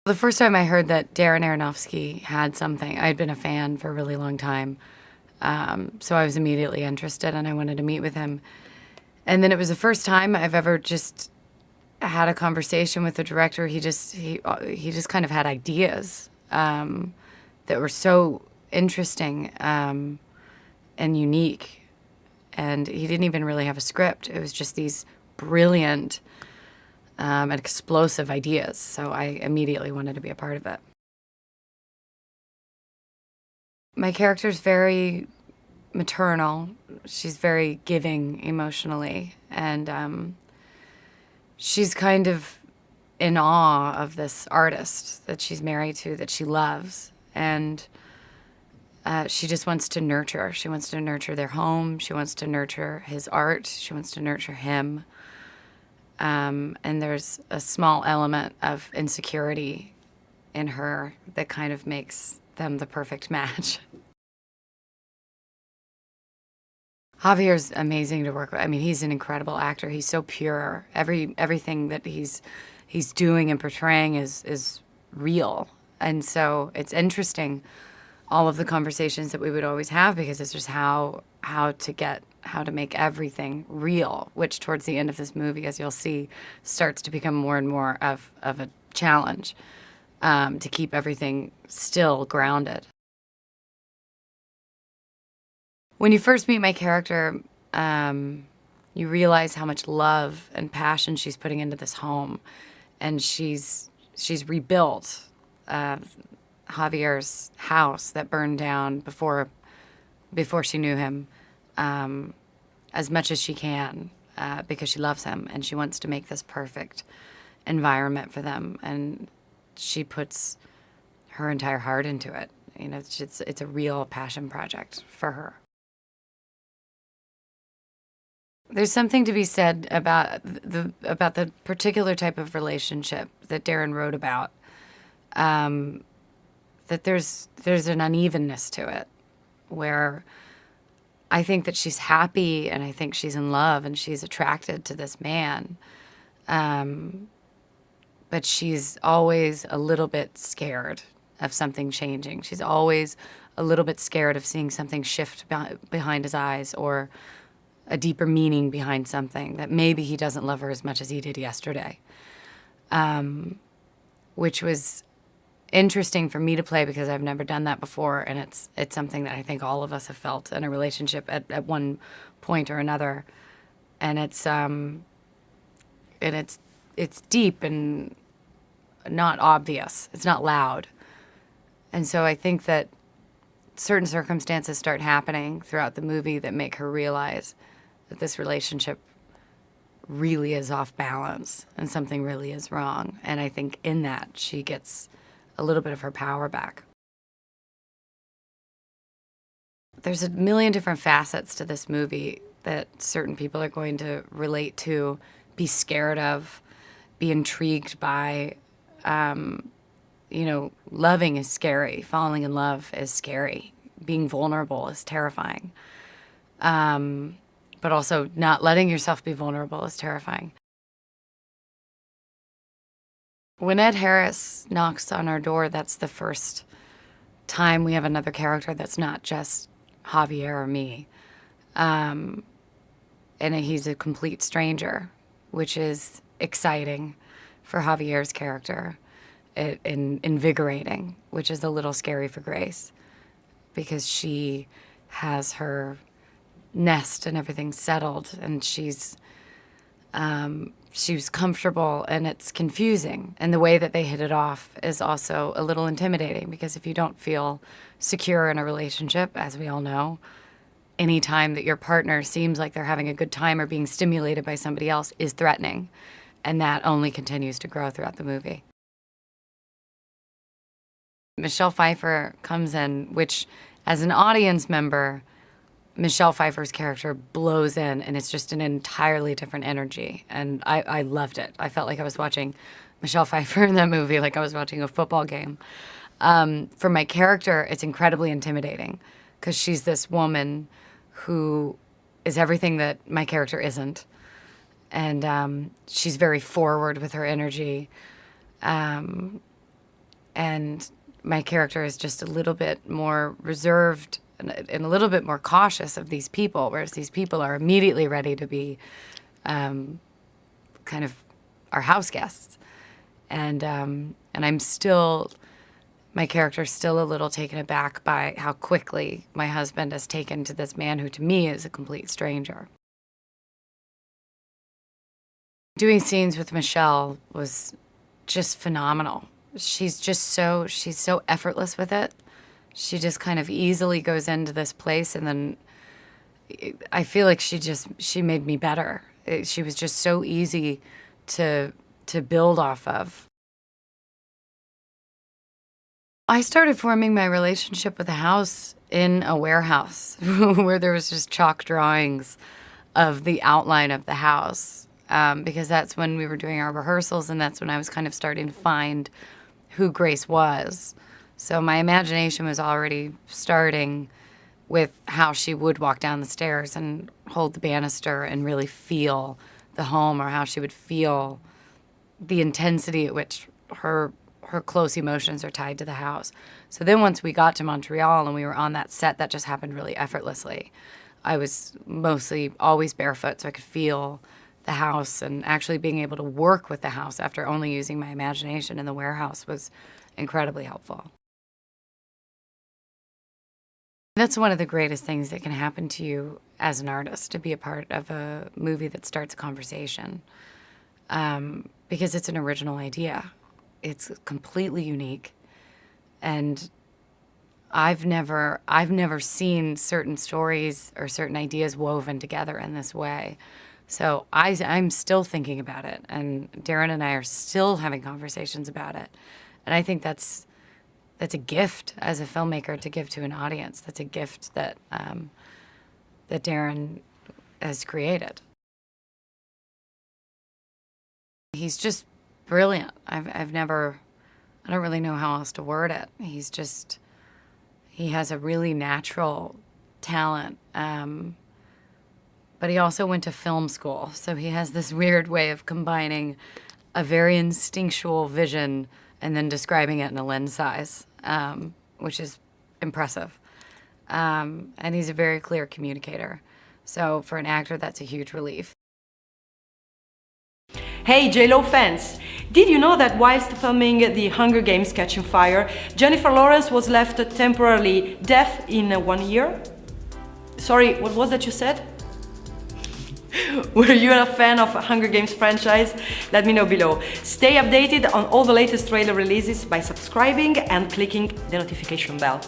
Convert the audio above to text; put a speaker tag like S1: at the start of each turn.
S1: The first time I heard that Darren Aronofsky had something, I'd been a fan for a really long time. So I was immediately interested and I wanted to meet with him. And then it was the first time I've ever just had a conversation with the director. He just kind of had ideas that were so interesting and unique. And he didn't even really have a script. It was just these brilliant and explosive ideas. So I immediately wanted to be a part of it. My character's very maternal. She's very giving emotionally. And she's kind of in awe of this artist that she's married to, that she loves. And she just wants to nurture. She wants to nurture their home. She wants to nurture his art. She wants to nurture him. And there's a small element of insecurity in her that kind of makes them the perfect match. Javier's amazing to work with. I mean, he's an incredible actor. He's so pure. Everything that he's doing and portraying is real. And so it's interesting, all of the conversations that we would always have, because it's just how to make everything real, which towards the end of this movie, as you'll see, starts to become more and more of a challenge to keep everything still grounded. When you first meet my character, you realize how much love and passion she's putting into this home, and she's rebuilt Javier's house that burned down before she knew him, as much as she can, because she loves him and she wants to make this perfect environment for them, and she puts her entire heart into it. You know, it's a real passion project for her. There's something to be said about the particular type of relationship that Darren wrote about. That there's an unevenness to it, where I think that she's happy and I think she's in love and she's attracted to this man, but she's always a little bit scared of something changing. She's always a little bit scared of seeing something shift behind his eyes, or a deeper meaning behind something, that maybe he doesn't love her as much as he did yesterday, which was interesting for me to play because I've never done that before, and it's something that I think all of us have felt in a relationship at one point or another, and it's deep and not obvious. It's not loud, and so I think that certain circumstances start happening throughout the movie that make her realize that this relationship really is off balance and something really is wrong. And I think in that she gets a little bit of her power back. There's a million different facets to this movie that certain people are going to relate to, be scared of, be intrigued by. Loving is scary. Falling in love is scary. Being vulnerable is terrifying. But also not letting yourself be vulnerable is terrifying. When Ed Harris knocks on our door, that's the first time we have another character that's not just Javier or me. And he's a complete stranger, which is exciting for Javier's character, and invigorating, which is a little scary for Grace, because she has her nest and everything settled, and she's comfortable, and it's confusing. And the way that they hit it off is also a little intimidating, because if you don't feel secure in a relationship, as we all know, any time that your partner seems like they're having a good time or being stimulated by somebody else is threatening, and that only continues to grow throughout the movie. Michelle Pfeiffer comes in, which, as an audience member, Michelle Pfeiffer's character blows in, and it's just an entirely different energy. And I loved it. I felt like I was watching Michelle Pfeiffer in that movie, like I was watching a football game. For my character, it's incredibly intimidating, because she's this woman who is everything that my character isn't. And she's very forward with her energy. and my character is just a little bit more reserved and a little bit more cautious of these people, whereas these people are immediately ready to be kind of our house guests. And I'm still, my character's still a little taken aback by how quickly my husband has taken to this man who to me is a complete stranger. Doing scenes with Michelle was just phenomenal. She's so effortless with it. She just kind of easily goes into this place, and then I feel like she made me better. She was just so easy to build off of. I started forming my relationship with the house in a warehouse where there was just chalk drawings of the outline of the house, because that's when we were doing our rehearsals, and that's when I was kind of starting to find who Grace was. So my imagination was already starting with how she would walk down the stairs and hold the banister and really feel the home, or how she would feel the intensity at which her close emotions are tied to the house. So then once we got to Montreal and we were on that set, that just happened really effortlessly. I was mostly always barefoot, so I could feel the house, and actually being able to work with the house after only using my imagination in the warehouse was incredibly helpful. That's one of the greatest things that can happen to you as an artist, to be a part of a movie that starts a conversation, because it's an original idea. It's completely unique, and I've never seen certain stories or certain ideas woven together in this way. So I'm still thinking about it, and Darren and I are still having conversations about it. And I think that's a gift as a filmmaker to give to an audience. That's a gift that that Darren has created. He's just brilliant. I don't really know how else to word it. He has a really natural talent. But he also went to film school, so he has this weird way of combining a very instinctual vision and then describing it in a lens size, which is impressive. And he's a very clear communicator. So for an actor, that's a huge relief.
S2: Hey J.Lo fans! Did you know that whilst filming The Hunger Games Catching Fire, Jennifer Lawrence was left temporarily deaf in 1 year? Sorry, what was that you said? Were you a fan of Hunger Games franchise? Let me know below. Stay updated on all the latest trailer releases by subscribing and clicking the notification bell.